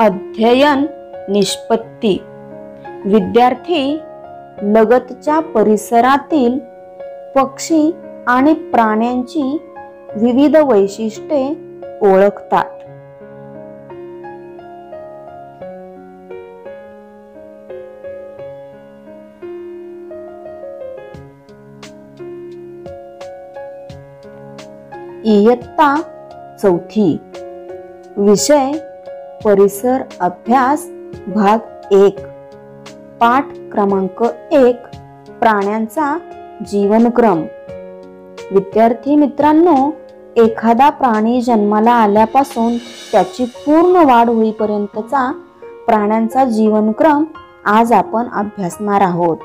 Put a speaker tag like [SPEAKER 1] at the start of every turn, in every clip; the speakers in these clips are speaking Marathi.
[SPEAKER 1] अध्ययन निष्पत्ती. विद्यार्थी लगतच्या परिसरातील पक्षी आणि प्राण्यांची विविध वैशिष्ट्ये ओळखतात. इयत्ता चौथी. विषय परिसर अभ्यास भाग 1. पाठ क्रमांक 1. प्राण्यांचा जीवनक्रम. विद्यार्थी मित्रांनो, एखादा प्राणी जन्माला आल्यापासून त्याची पूर्ण वाढ होईपर्यंतचा प्राण्यांचा जीवनक्रम आज आपण अभ्यासणार आहोत.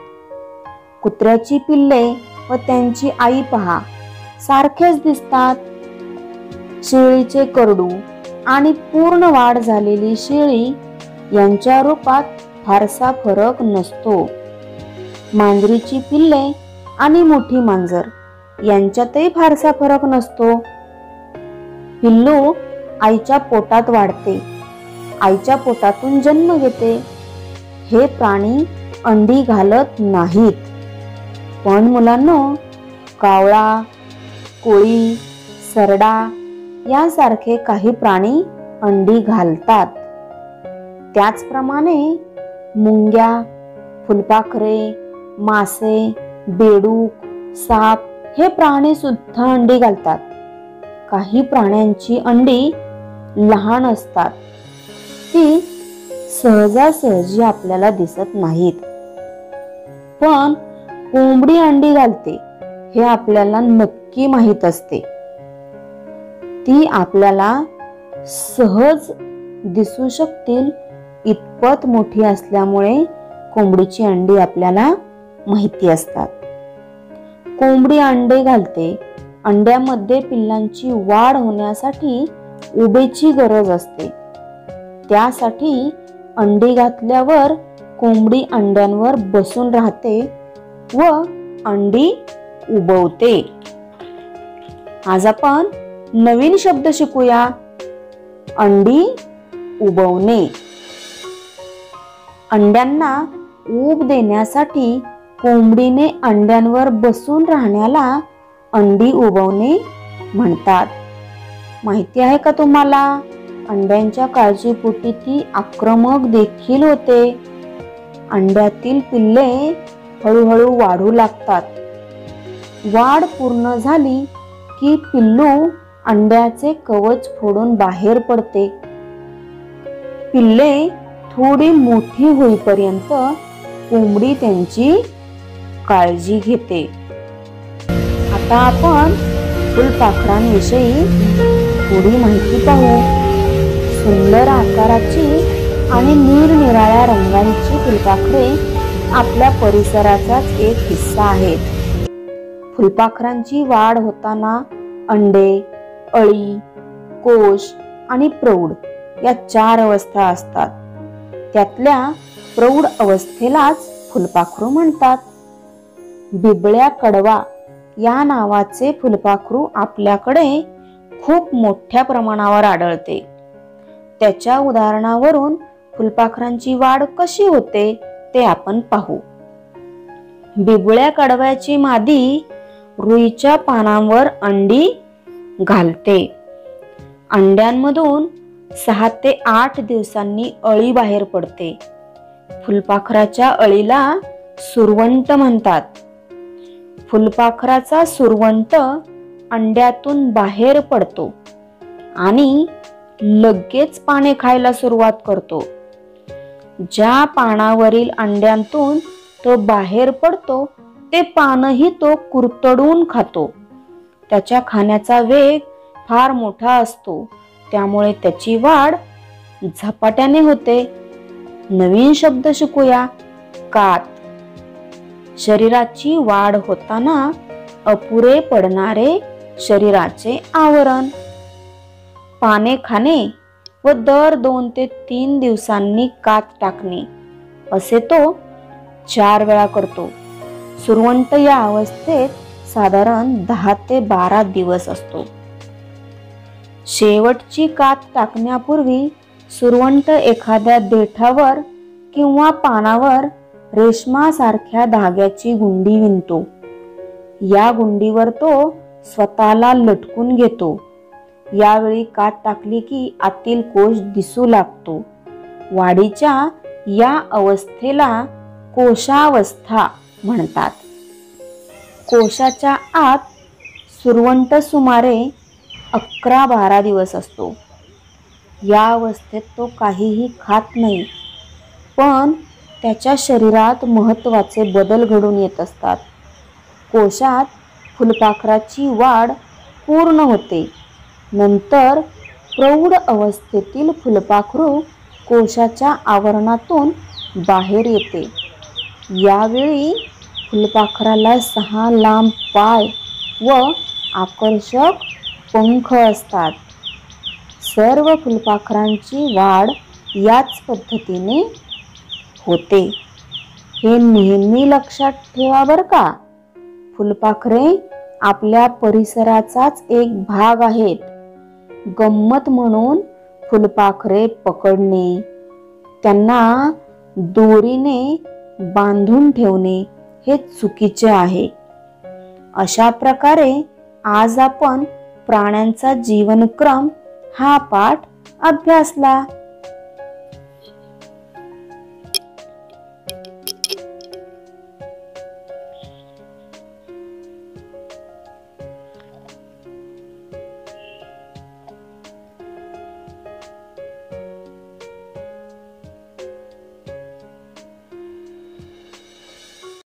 [SPEAKER 1] कुत्र्याची पिल्ले व त्यांची आई पहा, सारखेच दिसतात. शेळीचे करडू आणि पूर्ण वाढ झालेली शेळी यांच्या रूपात फारसा फरक नसतो. मांजरीची पिल्ले आणि मोठी मांजर यांच्यातही फारसा फरक नसतो. पिल्लू आईच्या पोटात वाढते, आईच्या पोटातून जन्म घेते. हे प्राणी अंडी घालत नाहीत. पण मुलांनो, कावळा, कोळी, सरडा यासारखे काही प्राणी अंडी घालतात. त्याचप्रमाणे मुंग्या, फुलपाखरे, मासे, बेडूक, साप हे प्राणी सुद्धा अंडी घालतात. काही प्राण्यांची अंडी लहान असतात, ती सहजासहजी आपल्याला दिसत नाहीत. पण कोंबडी अंडी घालते हे आपल्याला नक्की माहीत असते. ती आपल्याला सहज दिसू शकतील इतपत मोठी असल्यामुळे कोंबडीची अंडी आपल्याला माहिती असतात. कोंबडी अंडे घालते. अंड्यामध्ये पिल्लांची वाढ होण्यासाठी उबेची गरज असते. त्यासाठी अंडी घातल्यावर कोंबडी अंड्यांवर बसून राहते व अंडी उबवते. आज आपण नवीन शब्द शिकूया. अंडी उबवणे. अंड्यांना ऊब देण्यासाठी कोंबडीने अंड्यांवर बसून राहण्याला अंडी उबवणे म्हणतात. माहिती आहे का तुम्हाला? अंड्यांच्या काळजीपोटी ती आक्रमक देखील होते. अंड्यातील पिल्ले हळूहळू वाढू लागतात. वाढ पूर्ण झाली की पिल्लू अंड्याचे कवच फोडून बाहेर पडते. पिल्ले थोडी मोठी होईपर्यंत कोंबडी त्यांची काळजी घेते. आता आपण फुलपाखरांविषयी थोडी माहिती पाहू. सुंदर आकाराची आणि निरनिराळ्या रंगांची फुलपाखरे आपल्या परिसराचाच एक हिस्सा आहेत. फुलपाखरांची वाढ होताना अंडे, अळी, कोश आणि प्रौढ या 4 अवस्था असतात. त्यातल्या प्रौढ अवस्थेलाच फुलपाखरू म्हणतात. बिबळ्या कडवा या नावाचे फुलपाखरू आपल्याकडे खूप मोठ्या प्रमाणावर आढळते. त्याच्या उदाहरणावरून फुलपाखरांची वाढ कशी होते ते आपण पाहू. बिबळ्या कडव्याची मादी रुईच्या पानांवर अंडी घालते. अंड्यांमधून 6 ते 8 दिवसांनी अळी बाहेर पडते. फुलपाखराच्या अळीला सुरवंट म्हणतात. फुलपाखराचा सुरवंट अंड्यातून बाहेर पडतो आणि लगेच पाने खायला सुरुवात करतो. ज्या पानावरील अंड्यांतून तो बाहेर पडतो ते पानही तो कुरतडून खातो. त्याच्या खाण्याचा वेग फार मोठा असतो, त्यामुळे त्याची वाढ झपाट्याने होते. नवीन शब्द शिकूया. कात. शरीराची वाढ होताना अपुरे पडणारे शरीराचे आवरण. पाने खाणे व दर 2 ते 3 दिवसांनी कात टाकणे असे तो 4 वेळा करतो. सुरवंट या अवस्थेत साधारण 10 ते 12 दिवस असतो. शेवटची कात टाकण्यापूर्वी सुरवंट एखाद्या देठावर किंवा पानावर रेशमासारख्या धाग्याची गुंडी विणतो. या गुंडीवर तो स्वतःला लटकून घेतो. यावेळी कात टाकली की आतील कोश दिसू लागतो. वाढीच्या या अवस्थेला कोशावस्था म्हणतात. कोशाच्या आत सुरवंट सुमारे 11-12 दिवस असतो. या अवस्थेत तो काहीही खात नाही, पण त्याच्या शरीरात महत्त्वाचे बदल घडून येत असतात. कोशात फुलपाखराची वाढ पूर्ण होते. नंतर प्रौढ अवस्थेतील फुलपाखरू कोशाच्या आवरणातून बाहेर येते. यावेळी फुलपाखराला 6 लांब पाय व आकर्षक पंख असतात. सर्व फुलपाखरांची वाढ याच पद्धतीने होते. हे नेहमी लक्षात ठेवा बरं का. फुलपाखरे आपल्या परिसराचाच एक भाग आहेत. गंमत म्हणून फुलपाखरे पकडणे, त्यांना दोरीने बांधून ठेवणे हे चुकीचे आहे. अशा प्रकारे आज आपण प्राण्यांचा जीवनक्रम हा पाठ अभ्यासला.